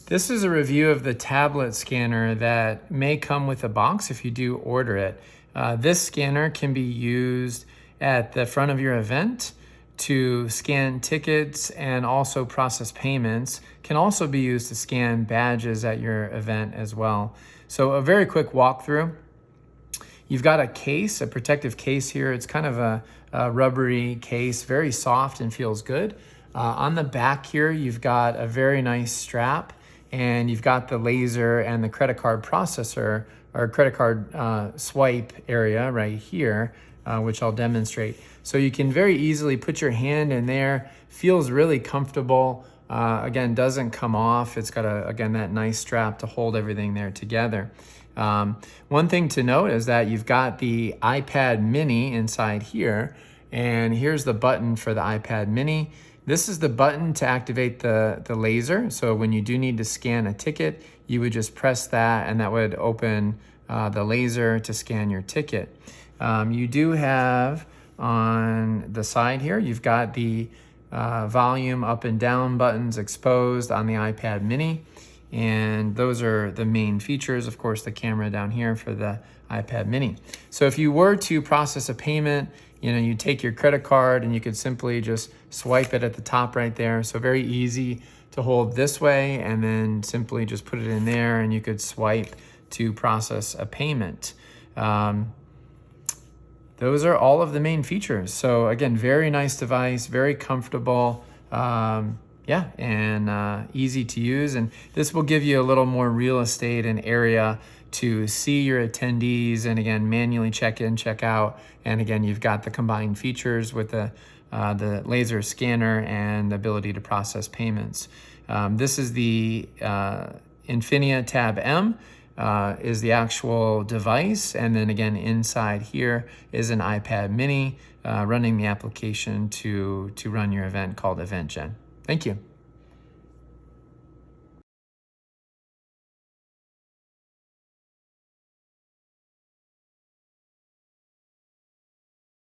This is a review of the tablet scanner that may come with a box if you do order it. This scanner can be used at the front of your event to scan tickets and also process payments. Can also be used to scan badges at your event as well. So a very quick walkthrough. You've got a case, a protective case here. It's kind of a rubbery case, very soft and feels good. On the back here, you've got a very nice strap, and you've got the laser and the credit card processor or credit card swipe area right here, which I'll demonstrate. So you can very easily put your hand in there. Feels really comfortable. Again, doesn't come off. It's got again, that nice strap to hold everything there together. One thing to note is that you've got the iPad mini inside here, and here's the button for the iPad mini. This is the button to activate the laser. So when you do need to scan a ticket, you would just press that, and that would open the laser to scan your ticket. You do have on the side here, you've got the volume up and down buttons exposed on the iPad mini. And those are the main features. Of course, the camera down here for the iPad mini. So if you were to process a payment, you take your credit card and you could simply just swipe it at the top right there. So very easy to hold this way, and then simply just put it in there and you could swipe to process a payment. Those are all of the main features. So again, very nice device, very comfortable. And easy to use. And this will give you a little more real estate and area to see your attendees, and again, manually check in, check out. And again, you've got the combined features with the laser scanner and the ability to process payments. This is the Infinia Tab M. Is the actual device, and then again inside here is an iPad mini running the application to run your event called EventGen. Thank you.